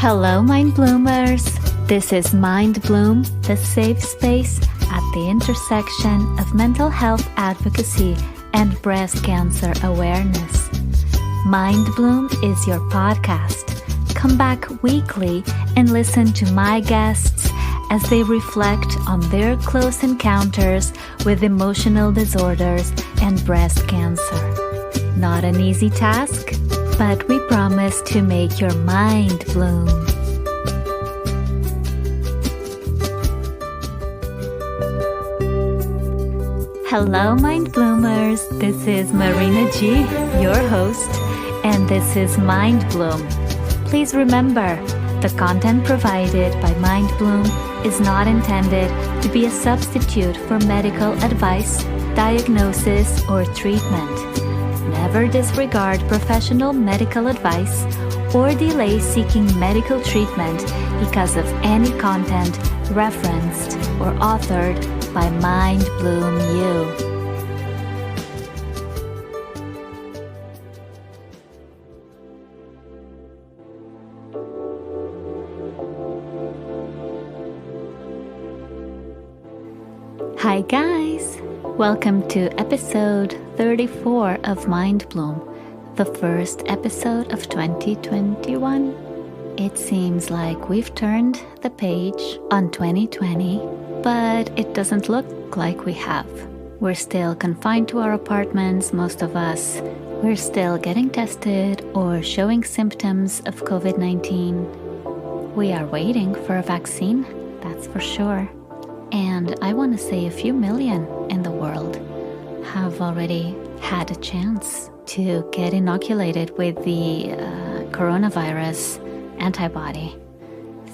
Hello, Mind Bloomers! This is Mind Bloom, the safe space at the intersection of mental health advocacy and breast cancer awareness. Mind Bloom is your podcast. Come back weekly and listen to my guests as they reflect on their close encounters with emotional disorders and breast cancer. Not an easy task, but we promise to make your mind bloom. Hello, Mind Bloomers. This is Marina Gee, your host, and this is Mind Bloom. Please remember, the content provided by Mind Bloom is not intended to be a substitute for medical advice, diagnosis, or treatment. Never disregard professional medical advice or delay seeking medical treatment because of any content referenced or authored by Mind Bloom You. Hi guys! Welcome to episode 34 of Mind Bloom, the first episode of 2021. It seems like we've turned the page on 2020, but it doesn't look like we have. We're still confined to our apartments, most of us. We're still getting tested or showing symptoms of COVID-19. We are waiting for a vaccine, that's for sure. And I want to say a few million in the world have already had a chance to get inoculated with the coronavirus antibody.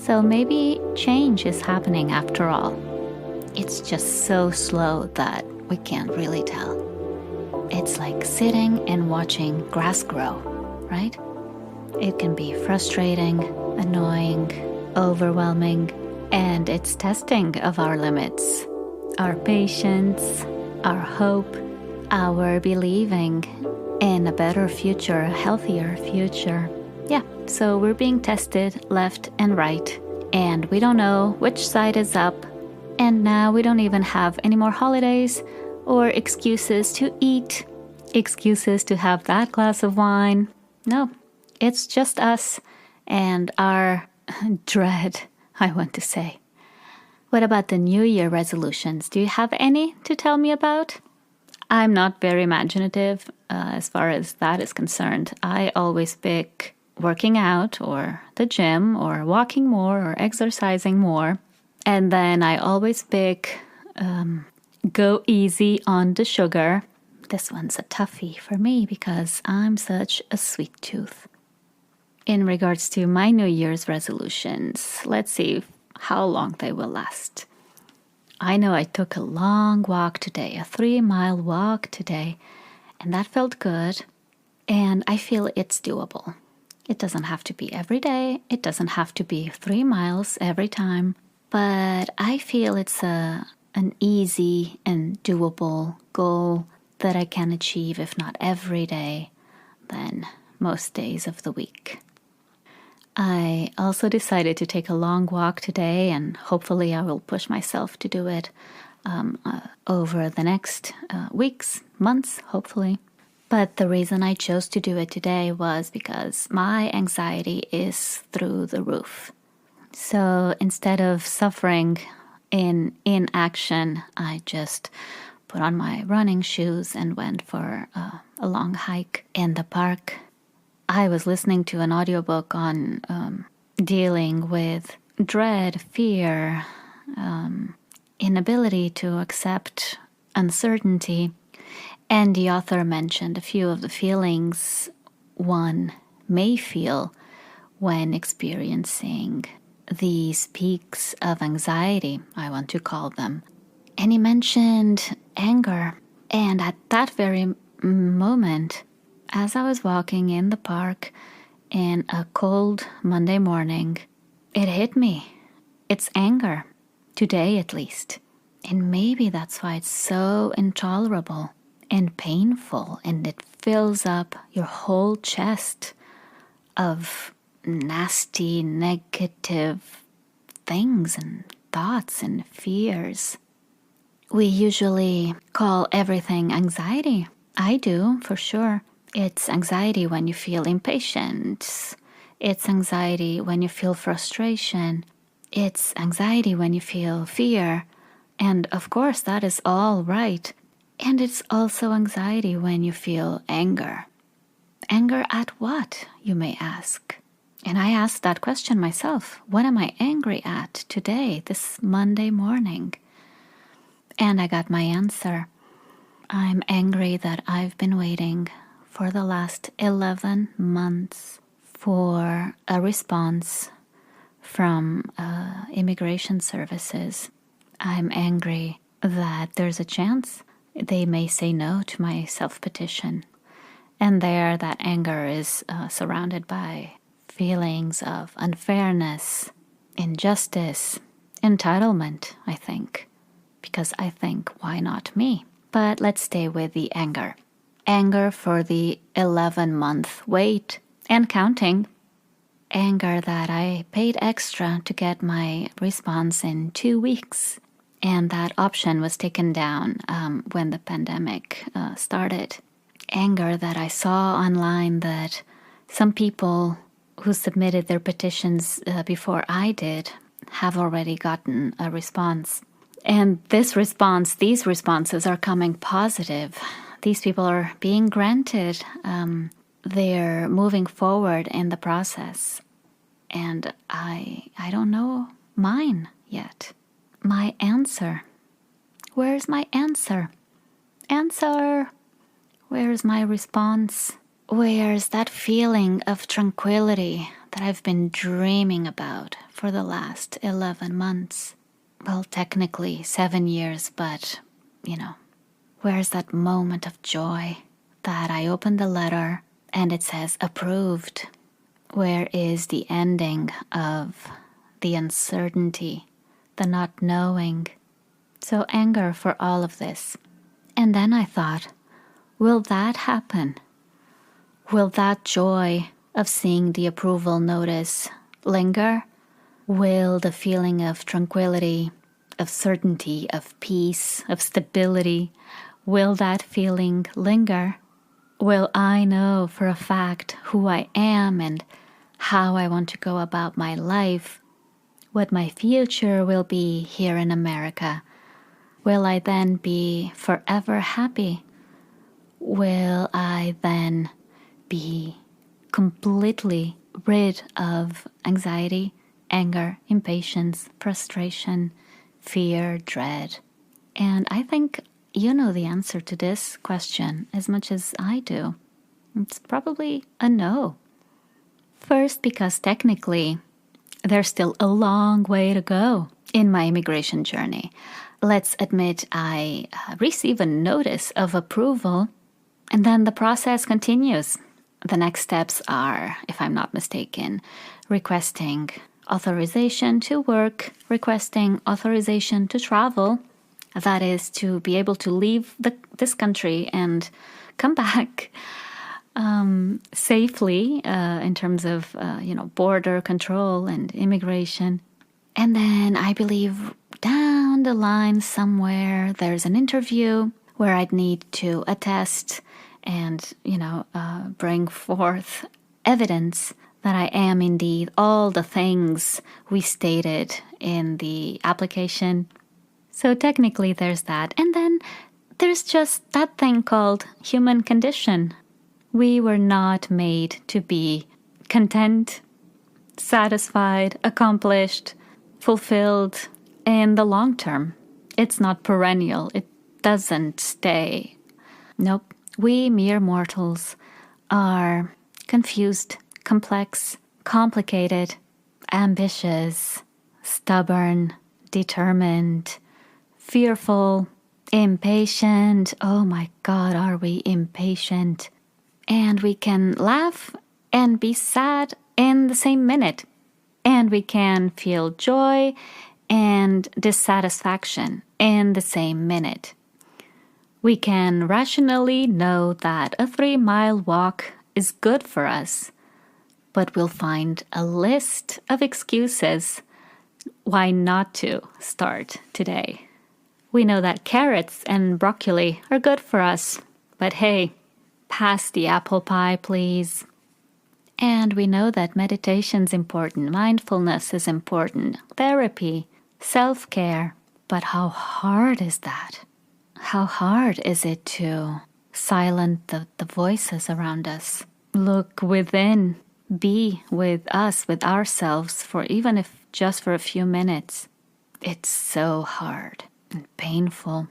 So maybe change is happening after all. It's just so slow that we can't really tell. It's like sitting and watching grass grow, right? It can be frustrating, annoying, overwhelming, and it's testing of our limits, our patience, our hope, our believing in a better future, a healthier future. Yeah, so we're being tested left and right, and we don't know which side is up, and now we don't even have any more holidays or excuses to eat, excuses to have that glass of wine. No, it's just us and our dread, I want to say. What about the New Year resolutions? Do you have any to tell me about? I'm not very imaginative as far as that is concerned. I always pick working out or the gym or walking more or exercising more. And then I always pick go easy on the sugar. This one's a toughie for me because I'm such a sweet tooth. In regards to my New Year's resolutions, let's see how long they will last. I know I took a long walk today, a 3-mile walk today, and that felt good, and I feel it's doable. It doesn't have to be every day, it doesn't have to be 3 miles every time, but I feel it's an easy and doable goal that I can achieve, if not every day, then most days of the week. I also decided to take a long walk today, and hopefully I will push myself to do it over the next weeks, months, hopefully. But the reason I chose to do it today was because my anxiety is through the roof. So instead of suffering in inaction, I just put on my running shoes and went for a long hike in the park. I was listening to an audiobook on dealing with dread, fear, inability to accept uncertainty, and the author mentioned a few of the feelings one may feel when experiencing these peaks of anxiety, I want to call them. And he mentioned anger, and at that very moment, as I was walking in the park in a cold Monday morning, it hit me. It's anger, today at least. And maybe that's why it's so intolerable and painful, and it fills up your whole chest of nasty, negative things and thoughts and fears. We usually call everything anxiety. I do, for sure. It's anxiety when you feel impatient. It's anxiety when you feel frustration. It's anxiety when you feel fear. And of course, that is all right. And it's also anxiety when you feel anger. Anger at what, you may ask? And I asked that question myself. What am I angry at today, this Monday morning? And I got my answer. I'm angry that I've been waiting for the last 11 months for a response from immigration services. I'm angry that there's a chance they may say no to my self-petition. And there, that anger is surrounded by feelings of unfairness, injustice, entitlement, I think. Because I think, why not me? But let's stay with the anger. Anger for the 11-month wait and counting. Anger that I paid extra to get my response in 2 weeks. And that option was taken down when the pandemic started. Anger that I saw online that some people who submitted their petitions before I did have already gotten a response. And these responses are coming positive. These people are being granted. They're moving forward in the process. And I don't know mine yet. My answer. Where's my answer? Answer. Where's my response? Where's that feeling of tranquility that I've been dreaming about for the last 11 months? Well, technically 7 years, but, where's that moment of joy that I opened the letter and it says approved? Where is the ending of the uncertainty, the not knowing? So anger for all of this. And then I thought, will that happen? Will that joy of seeing the approval notice linger? Will the feeling of tranquility, of certainty, of peace, of stability, will that feeling linger? Will I know for a fact who I am and how I want to go about my life? What my future will be here in America? Will I then be forever happy? Will I then be completely rid of anxiety, anger, impatience, frustration, fear, dread? And I think you know the answer to this question as much as I do. It's probably a no. First, because technically there's still a long way to go in my immigration journey. Let's admit I receive a notice of approval, and then the process continues. The next steps are, if I'm not mistaken, requesting authorization to work, requesting authorization to travel, that is to be able to leave this country and come back safely in terms of border control and immigration. And then I believe down the line somewhere there's an interview where I'd need to attest and bring forth evidence that I am indeed all the things we stated in the application. So technically there's that. And then there's just that thing called human condition. We were not made to be content, satisfied, accomplished, fulfilled in the long term. It's not perennial. It doesn't stay. Nope. We mere mortals are confused, complex, complicated, ambitious, stubborn, determined, fearful, impatient. Oh my God, are we impatient? And we can laugh and be sad in the same minute. And we can feel joy and dissatisfaction in the same minute. We can rationally know that a 3-mile walk is good for us, but we'll find a list of excuses why not to start today. We know that carrots and broccoli are good for us, but hey, pass the apple pie, please. And we know that meditation's important, mindfulness is important, therapy, self-care. But how hard is that? How hard is it to silence the voices around us? Look within, be with us, with ourselves, for even if just for a few minutes. It's so hard and painful.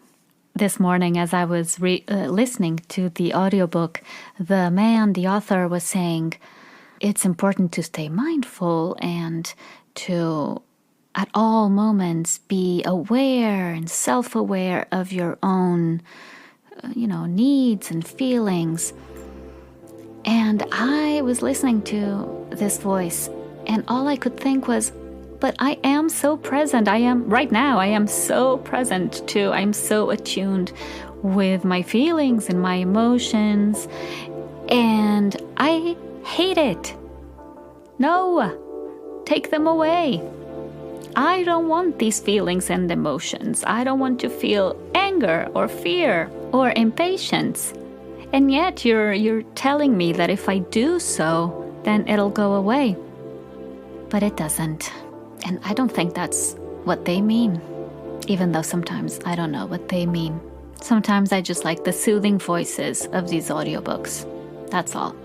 This morning, as I was listening to the audiobook, the author was saying, it's important to stay mindful and to, at all moments, be aware and self-aware of your own, needs and feelings. And I was listening to this voice, and all I could think was, but I am so present. I am so present too. I'm so attuned with my feelings and my emotions, and I hate it. No, take them away. I don't want these feelings and emotions. I don't want to feel anger or fear or impatience. And yet you're telling me that if I do so, then it'll go away. But it doesn't. And I don't think that's what they mean. Even though sometimes I don't know what they mean. Sometimes I just like the soothing voices of these audiobooks. That's all.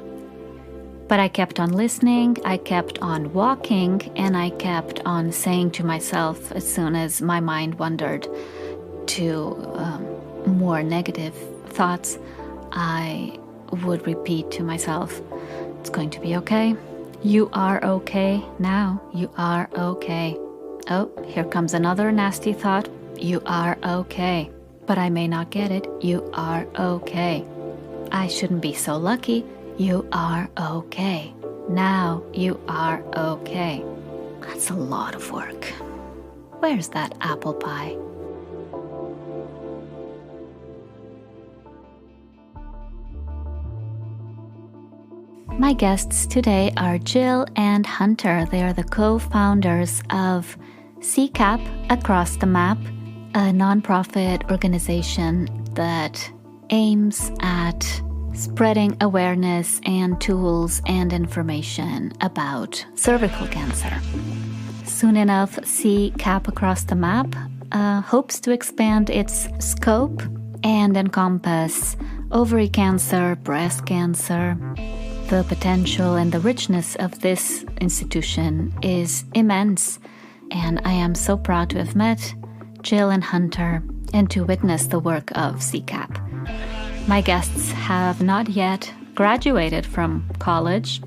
But I kept on listening, I kept on walking, and I kept on saying to myself as soon as my mind wandered to more negative thoughts, I would repeat to myself, it's going to be okay. You are okay now. You are okay. Oh, here comes another nasty thought. You are okay. But I may not get it. You are okay. I shouldn't be so lucky. You are okay. Now you are okay. That's a lot of work. Where's that apple pie? My guests today are Jill and Hunter. They are the co-founders of CCAP Across the Map, a nonprofit organization that aims at spreading awareness and tools and information about cervical cancer. Soon enough, CCAP Across the Map hopes to expand its scope and encompass ovary cancer, breast cancer. The potential and the richness of this institution is immense, and I am so proud to have met Jill and Hunter and to witness the work of CCAP. My guests have not yet graduated from college,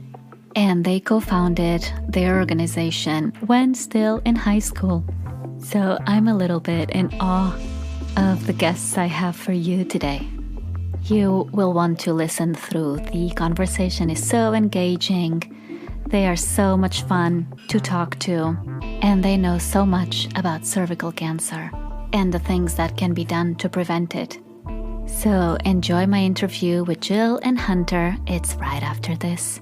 and they co-founded their organization when still in high school. So I'm a little bit in awe of the guests I have for you today. You will want to listen through. The conversation is so engaging. They are so much fun to talk to, and they know so much about cervical cancer and the things that can be done to prevent it. So enjoy my interview with Jill and Hunter. It's right after this.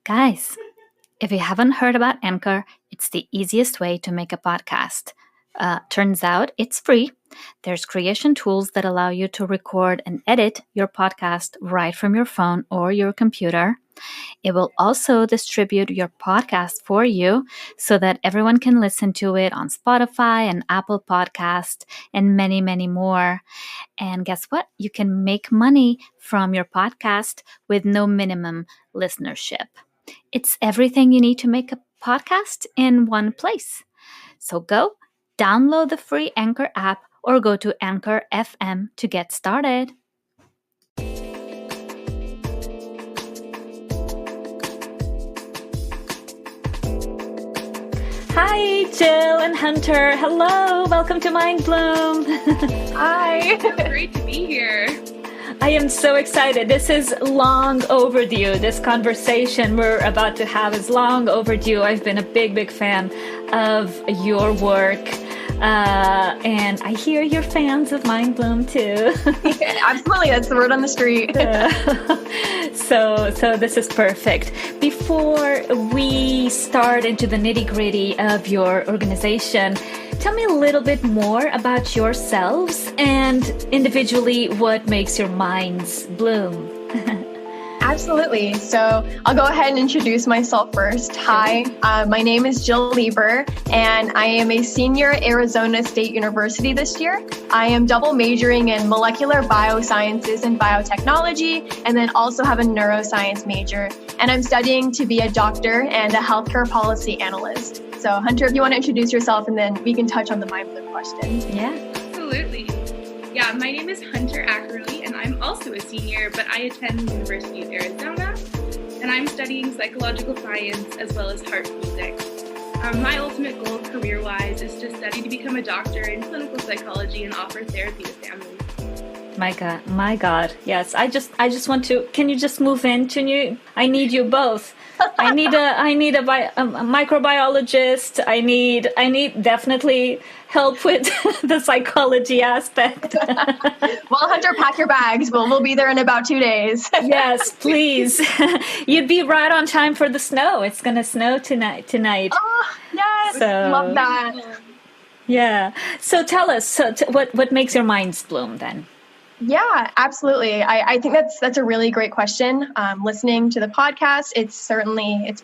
Guys, if you haven't heard about Anchor, it's the easiest way to make a podcast. Turns out it's free. There's creation tools that allow you to record and edit your podcast right from your phone or your computer. It will also distribute your podcast for you so that everyone can listen to it on Spotify and Apple Podcast and many, many more. And guess what? You can make money from your podcast with no minimum listenership. It's everything you need to make a podcast in one place. So go download the free Anchor app or go to Anchor FM to get started. Hi, Jill and Hunter. Hello, welcome to Mind Bloom. Hi, it's great to be here. I am so excited. This is long overdue. This conversation we're about to have is long overdue. I've been a big fan of your work. And I hear you're fans of Mind Bloom too. Yeah, absolutely. That's the word on the street. So this is perfect. Before we start into the nitty-gritty of your organization, tell me a little bit more about yourselves and individually what makes your minds bloom. Absolutely. So I'll go ahead and introduce myself first. Hi, my name is Jill Lieber, and I am a senior at Arizona State University this year. I am double majoring in molecular biosciences and biotechnology, and then also have a neuroscience major. And I'm studying to be a doctor and a healthcare policy analyst. So Hunter, if you want to introduce yourself, and then we can touch on the Mind Bloom question. Yeah. Absolutely. Yeah, my name is Hunter Ackerley, and I'm also a senior, but I attend the University of Arizona, and I'm studying psychological science as well as harp music. My ultimate goal career-wise is to study to become a doctor in clinical psychology and offer therapy to families. My God, yes. I just want to. Can you just move in to you? I need you both. I need a microbiologist. I need definitely help with the psychology aspect. Well, Hunter, pack your bags. We'll be there in about 2 days. Yes, please. You'd be right on time for the snow. It's gonna snow tonight. Oh, yes, love that. Yeah. So tell us, what makes your minds bloom then? Yeah, absolutely. I think that's a really great question. Listening to the podcast, it's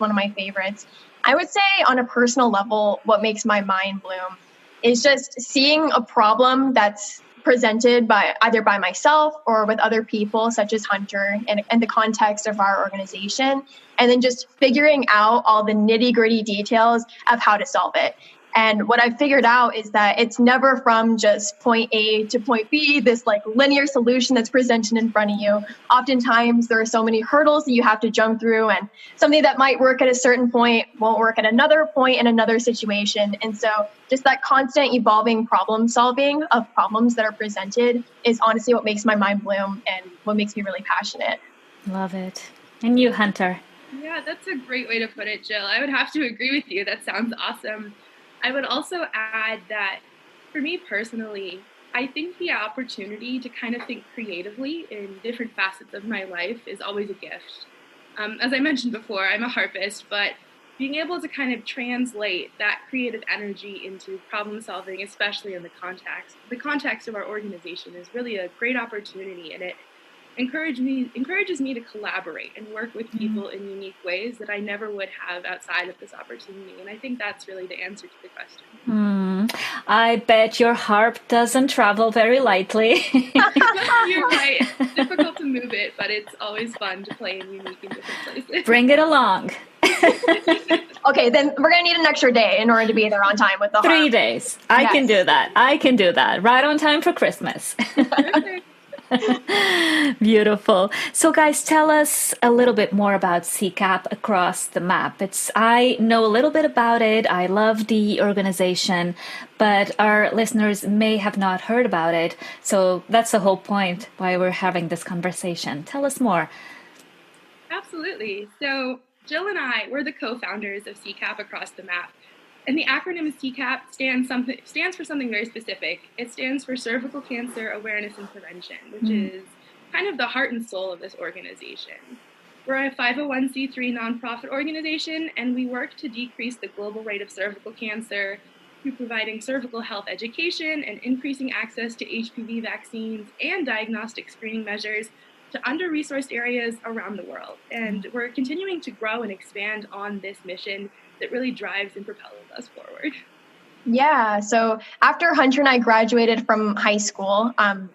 one of my favorites. I would say on a personal level, what makes my mind bloom is just seeing a problem that's presented by either by myself or with other people, such as Hunter, and the context of our organization, and then just figuring out all the nitty-gritty details of how to solve it. And what I've figured out is that it's never from just point A to point B, this like linear solution that's presented in front of you. Oftentimes there are so many hurdles that you have to jump through, and something that might work at a certain point won't work at another point in another situation. And so just that constant evolving problem solving of problems that are presented is honestly what makes my mind bloom and what makes me really passionate. Love it. And you, Hunter? Yeah, that's a great way to put it, Jill. I would have to agree with you. That sounds awesome. I would also add that for me personally, I think the opportunity to kind of think creatively in different facets of my life is always a gift. As I mentioned before, I'm a harpist, but being able to kind of translate that creative energy into problem solving, especially in the context of our organization, is really a great opportunity, and it encourages me to collaborate and work with people in unique ways that I never would have outside of this opportunity. And I think that's really the answer to the question. I bet your harp doesn't travel very lightly. You're right. It's difficult to move it, but it's always fun to play in unique and different places. Bring it along. Okay, then we're going to need an extra day in order to be there on time with the harp. 3 days. I can do that. Right on time for Christmas. Beautiful. So guys, tell us a little bit more about CCAP Across the Map. I know a little bit about it. I love the organization, but our listeners may have not heard about it. So that's the whole point why we're having this conversation. Tell us more. Absolutely. So Jill and I, we're the co-founders of CCAP Across the Map. And the acronym CCAP stands for something very specific. It stands for Cervical Cancer Awareness and Prevention, which is kind of the heart and soul of this organization. We're a 501c3 nonprofit organization, and we work to decrease the global rate of cervical cancer through providing cervical health education and increasing access to HPV vaccines and diagnostic screening measures to under-resourced areas around the world. And we're continuing to grow and expand on this mission that really drives and propels us forward. Yeah, so after Hunter and I graduated from high school,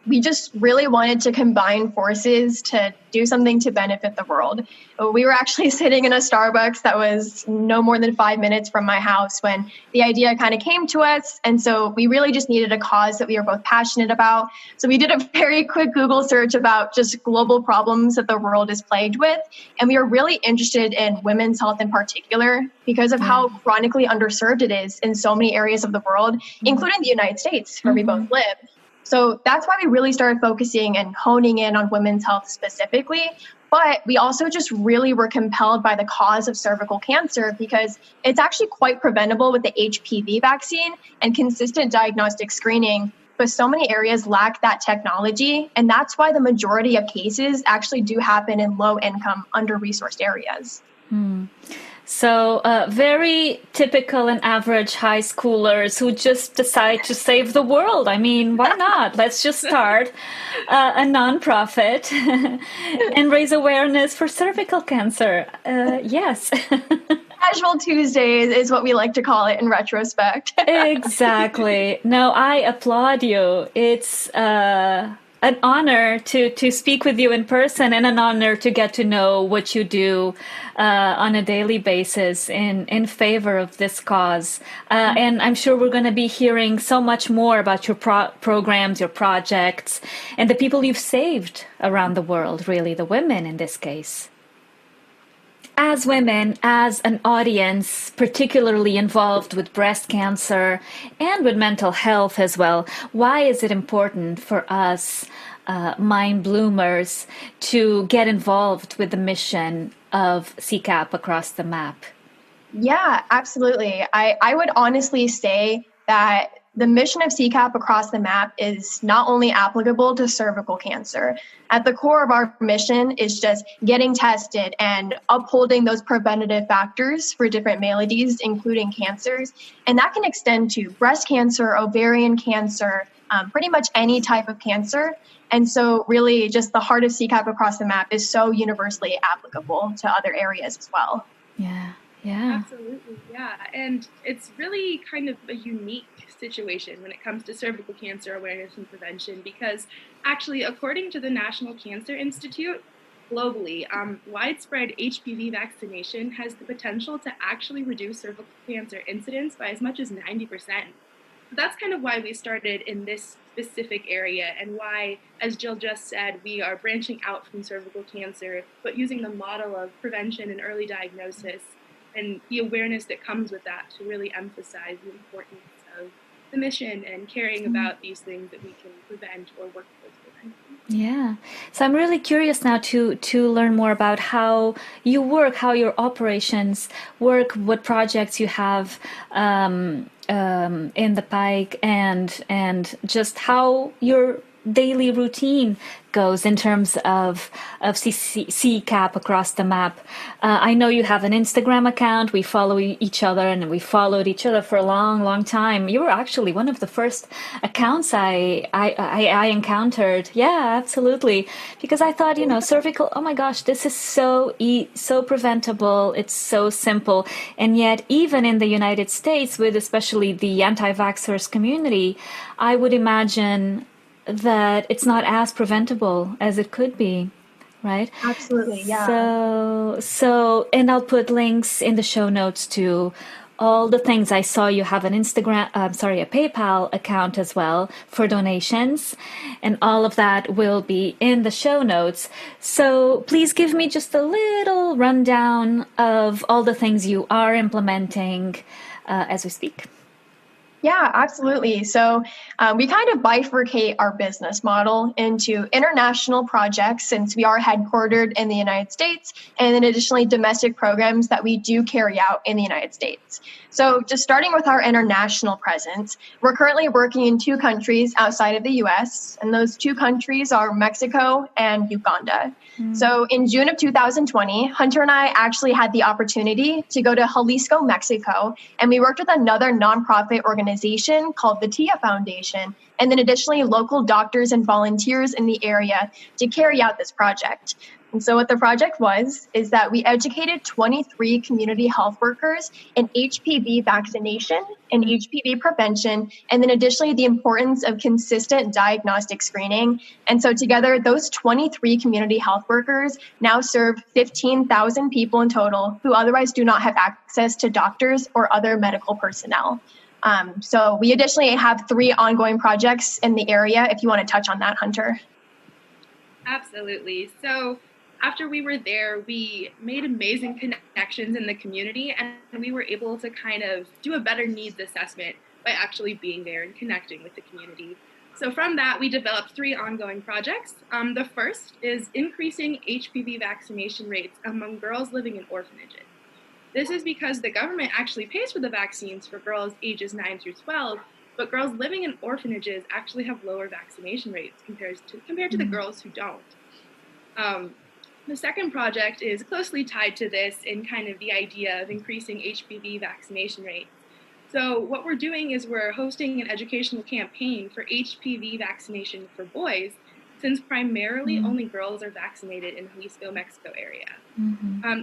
we just really wanted to combine forces to do something to benefit the world. We were actually sitting in a Starbucks that was no more than 5 minutes from my house when the idea kind of came to us. And so we really just needed a cause that we were both passionate about. So we did a very quick Google search about just global problems that the world is plagued with. And we were really interested in women's health in particular because of how chronically underserved it is in so many areas of the world, including the United States, where we both live. So that's why we really started focusing and honing in on women's health specifically. But we also just really were compelled by the cause of cervical cancer because it's actually quite preventable with the HPV vaccine and consistent diagnostic screening. But so many areas lack that technology. And that's why the majority of cases actually do happen in low income, under-resourced areas. So very typical and average high schoolers who just decide to save the world. I mean, why not? Let's just start a nonprofit and raise awareness for cervical cancer. Yes. Casual Tuesdays is what we like to call it in retrospect. Exactly. No, I applaud you. It's an honor to speak with you in person and an honor to get to know what you do on a daily basis in favor of this cause. And I'm sure we're going to be hearing so much more about your programs, your projects, and the people you've saved around the world, really, the women in this case. As women, as an audience, particularly involved with breast cancer and with mental health as well, why is it important for us mind bloomers to get involved with the mission of CCAP Across the Map? Yeah, absolutely. I would honestly say that the mission of CCAP Across the Map is not only applicable to cervical cancer. At the core of our mission is just getting tested and upholding those preventative factors for different maladies, including cancers. And that can extend to breast cancer, ovarian cancer, pretty much any type of cancer. And so really just the heart of CCAP Across the Map is so universally applicable to other areas as well. Yeah. Yeah. Absolutely, yeah. And it's really kind of a unique situation when it comes to cervical cancer awareness and prevention because actually, according to the National Cancer Institute, globally, widespread HPV vaccination has the potential to actually reduce cervical cancer incidence by as much as 90%. So that's kind of why we started in this specific area and why, as Jill just said, we are branching out from cervical cancer, but using the model of prevention and early diagnosis and the awareness that comes with that to really emphasize the importance of the mission and caring about these things that we can prevent or work towards preventing. Yeah. So I'm really curious now to learn more about how you work, how your operations work, what projects you have in the pike, and just how your daily routine goes in terms of CCAP Across the Map. I know you have an Instagram account. We follow each other, and we followed each other for a long, long time. You were actually one of the first accounts I encountered. Yeah, absolutely. Because I thought, cervical, oh my gosh, this is so preventable. It's so simple. And yet, even in the United States, with especially the anti-vaxxers community, I would imagine that it's not as preventable as it could be, right? Absolutely, yeah. So, and I'll put links in the show notes to all the things. I saw you have an a PayPal account as well for donations, and all of that will be in the show notes. So please give me just a little rundown of all the things you are implementing as we speak. Yeah, absolutely. So we kind of bifurcate our business model into international projects since we are headquartered in the United States, and then additionally domestic programs that we do carry out in the United States. So just starting with our international presence, we're currently working in 2 countries outside of the US, and those 2 countries are Mexico and Uganda. So in June of 2020, Hunter and I actually had the opportunity to go to Jalisco, Mexico, and we worked with another nonprofit organization called the TIA Foundation, and then additionally local doctors and volunteers in the area to carry out this project. And so what the project is that we educated 23 community health workers in HPV vaccination and HPV prevention, and then additionally the importance of consistent diagnostic screening. And so together, those 23 community health workers now serve 15,000 people in total who otherwise do not have access to doctors or other medical personnel. So we additionally have 3 ongoing projects in the area, if you want to touch on that, Hunter. Absolutely. So after we were there, we made amazing connections in the community, and we were able to kind of do a better needs assessment by actually being there and connecting with the community. So from that, we developed 3 ongoing projects. The first is increasing HPV vaccination rates among girls living in orphanages. This is because the government actually pays for the vaccines for girls ages 9 through 12, but girls living in orphanages actually have lower vaccination rates compared to the girls who don't. The second project is closely tied to this in kind of the idea of increasing HPV vaccination rates. So what we're doing is we're hosting an educational campaign for HPV vaccination for boys, since primarily only girls are vaccinated in the Jalisco, Mexico area.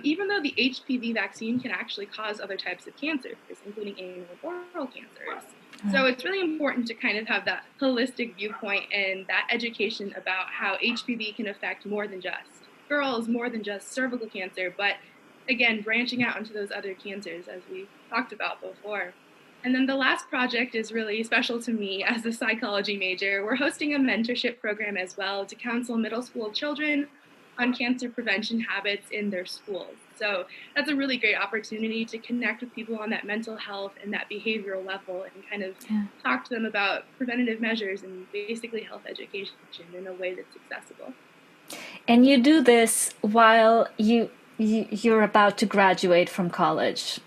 Even though the HPV vaccine can actually cause other types of cancers, including anal and oral cancers. So it's really important to kind of have that holistic viewpoint and that education about how HPV can affect more than just girls, more than just cervical cancer, but again, branching out into those other cancers as we talked about before. And then the last project is really special to me as a psychology major. We're hosting a mentorship program as well to counsel middle school children on cancer prevention habits in their schools. So that's a really great opportunity to connect with people on that mental health and that behavioral level and kind of talk to them about preventative measures and basically health education in a way that's accessible. And you do this while you're about to graduate from college.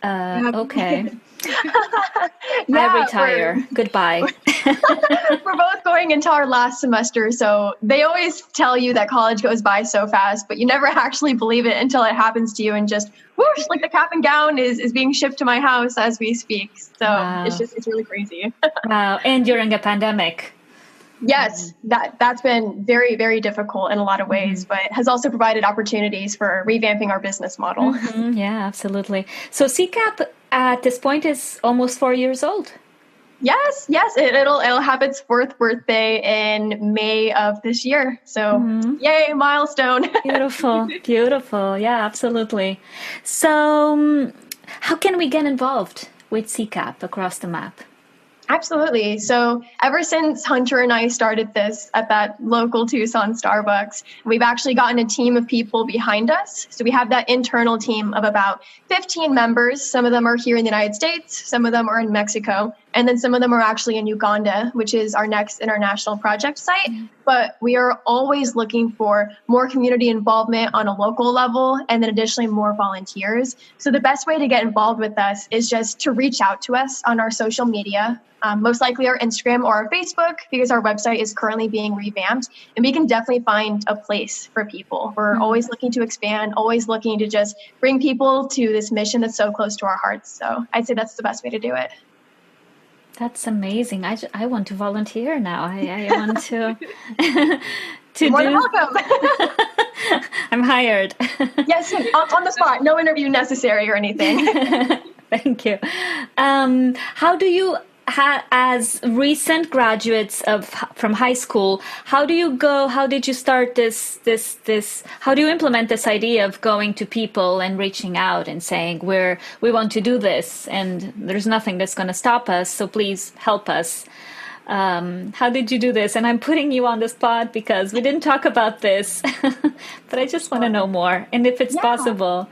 Okay. I retire. Goodbye. We're both going into our last semester, so they always tell you that college goes by so fast, but you never actually believe it until it happens to you, and just whoosh, like the cap and gown is being shipped to my house as we speak. So it's really crazy. Wow. And during a pandemic. Yes, that's been very, very difficult in a lot of ways, but has also provided opportunities for revamping our business model. Yeah, absolutely. So CCAP at this point is almost 4 years old. Yes, it'll have its 4th birthday in May of this year. So yay, milestone. Beautiful. Yeah, absolutely. So how can we get involved with CCAP Across the Map? Absolutely. So ever since Hunter and I started this at that local Tucson Starbucks, we've actually gotten a team of people behind us. So we have that internal team of about 15 members. Some of them are here in the United States. Some of them are in Mexico. And then some of them are actually in Uganda, which is our next international project site. But we are always looking for more community involvement on a local level, and then additionally more volunteers. So the best way to get involved with us is just to reach out to us on our social media, most likely our Instagram or our Facebook, because our website is currently being revamped, and we can definitely find a place for people. We're always looking to expand, always looking to just bring people to this mission that's so close to our hearts. So I'd say that's the best way to do it. That's amazing. I want to volunteer now. I want to More than welcome. I'm hired. Yes, on the spot. No interview necessary or anything. Thank you. How do you, as recent graduates from high school, how did you start this, how do you implement this idea of going to people and reaching out and saying, we want to do this and there's nothing that's going to stop us, so please help us. How did you do this? And I'm putting you on the spot because we didn't talk about this, but I just want to know more. And if it's possible,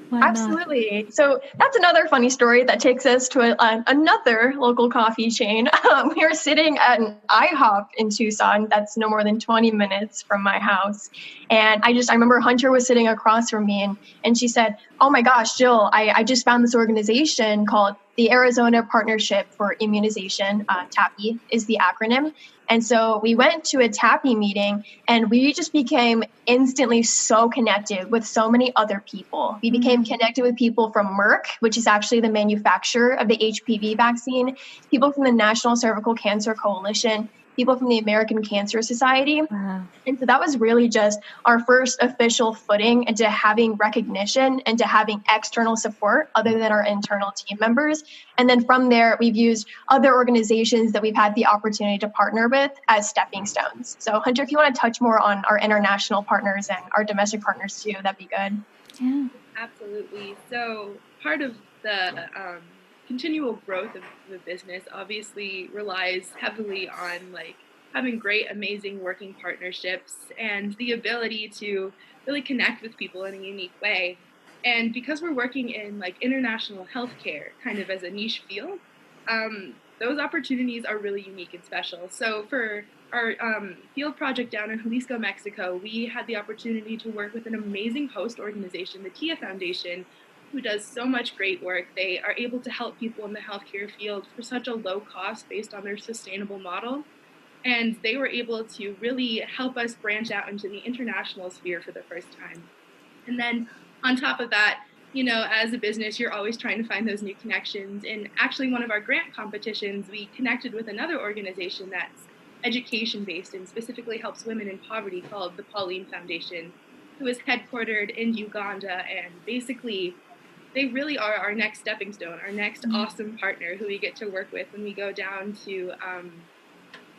why absolutely. Not? So that's another funny story that takes us to another local coffee chain. We were sitting at an IHOP in Tucson that's no more than 20 minutes from my house. And I remember Hunter was sitting across from me and she said, "Oh my gosh, Jill, I just found this organization called the Arizona Partnership for Immunization, TAPI is the acronym." And so we went to a TAPI meeting and we just became instantly so connected with so many other people. We became connected with people from Merck, which is actually the manufacturer of the HPV vaccine, people from the National Cervical Cancer Coalition, people from the American Cancer Society. Wow. And so that was really just our first official footing into having recognition and to having external support other than our internal team members. And then from there, we've used other organizations that we've had the opportunity to partner with as stepping stones. So Hunter, if you want to touch more on our international partners and our domestic partners too, that'd be good. Yeah, absolutely. So part of the continual growth of the business obviously relies heavily on having great, amazing working partnerships and the ability to really connect with people in a unique way. And because we're working in international healthcare kind of as a niche field, those opportunities are really unique and special. So for our field project down in Jalisco, Mexico, we had the opportunity to work with an amazing host organization, the TIA Foundation, who does so much great work. They are able to help people in the healthcare field for such a low cost based on their sustainable model. And they were able to really help us branch out into the international sphere for the first time. And then on top of that, you know, as a business, you're always trying to find those new connections. And actually, one of our grant competitions, we connected with another organization that's education-based and specifically helps women in poverty called the Pauline Foundation, who is headquartered in Uganda. And basically, they really are our next stepping stone, our next awesome partner who we get to work with when we go down to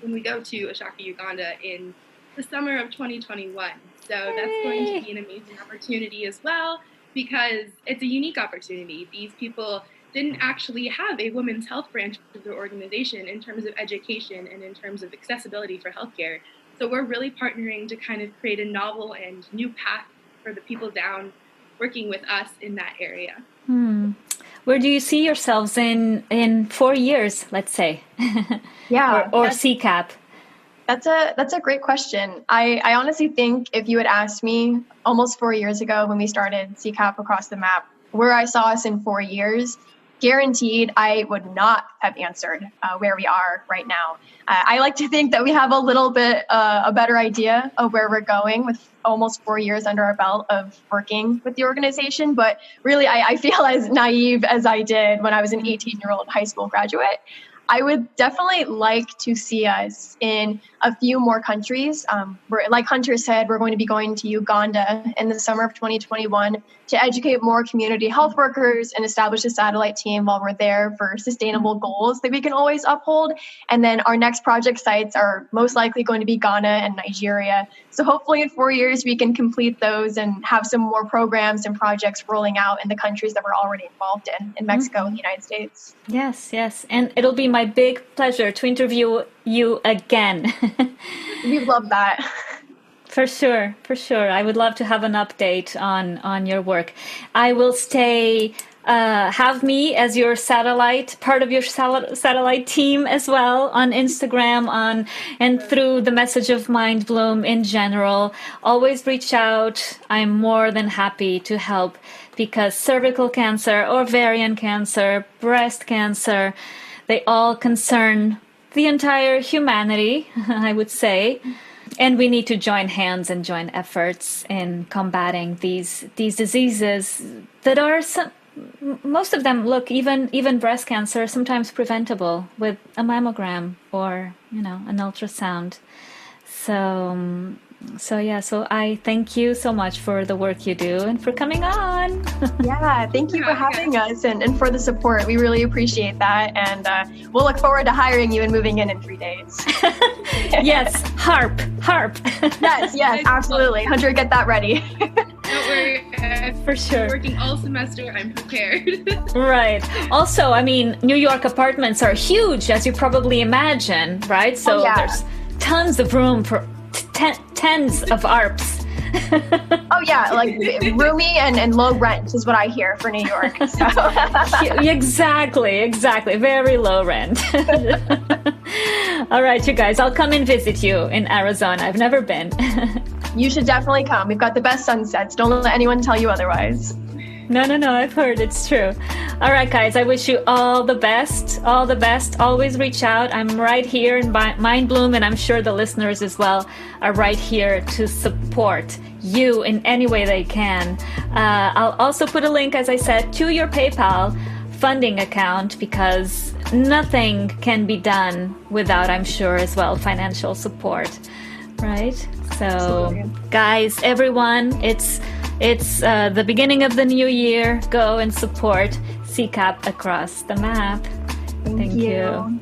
Ashaka, Uganda in the summer of 2021. So that's going to be an amazing opportunity as well, because it's a unique opportunity. These people didn't actually have a women's health branch of their organization in terms of education and in terms of accessibility for healthcare. So we're really partnering to kind of create a novel and new path for the people down working with us in that area. Where do you see yourselves in 4 years, let's say? Yeah. or CCAP? That's a great question. I honestly think if you had asked me almost 4 years ago when we started CCAP Across the Map, where I saw us in 4 years, guaranteed I would not have answered where we are right now. I like to think that we have a little bit a better idea of where we're going with almost 4 years under our belt of working with the organization. But really, I feel as naive as I did when I was an 18-year-old high school graduate. I would definitely like to see us in a few more countries. Like Hunter said, we're going to be going to Uganda in the summer of 2021 to educate more community health workers and establish a satellite team while we're there for sustainable goals that we can always uphold. And then our next project sites are most likely going to be Ghana and Nigeria. So hopefully in 4 years, we can complete those and have some more programs and projects rolling out in the countries that we're already involved in Mexico and the United States. Yes. And it'll be my big pleasure to interview you again. We love that. For sure. I would love to have an update on your work. I will stay, have me as your part of your satellite team as well on Instagram and through the message of Mind Bloom in general. Always reach out. I'm more than happy to help because cervical cancer, ovarian cancer, breast cancer, they all concern the entire humanity, I would say. And we need to join hands and join efforts in combating these diseases that are most of them, look, even breast cancer, sometimes preventable with a mammogram or an ultrasound. So I thank you so much for the work you do and for coming on. Yeah, thank you for having us and for the support. We really appreciate that. And we'll look forward to hiring you and moving in 3 days. Yes, harp. Yes, absolutely. Hunter, get that ready. Don't worry. For sure. Working all semester, I'm prepared. Right. Also, New York apartments are huge, as you probably imagine, right? So there's tons of room for tens of ARPs. Oh yeah, like roomy and low rent is what I hear for New York. So. Exactly. Very low rent. All right, you guys, I'll come and visit you in Arizona. I've never been. You should definitely come. We've got the best sunsets. Don't let anyone tell you otherwise. No, I've heard it's true. All right, guys, I wish you all the best. Always reach out. I'm right here in Mind Bloom, and I'm sure the listeners as well are right here to support you in any way they can. I'll also put a link, as I said, to your PayPal funding account, because nothing can be done without, I'm sure, as well, financial support, right? So, absolutely. Guys, everyone, it's the beginning of the new year. Go and support CCAP Across the Map. Thank you.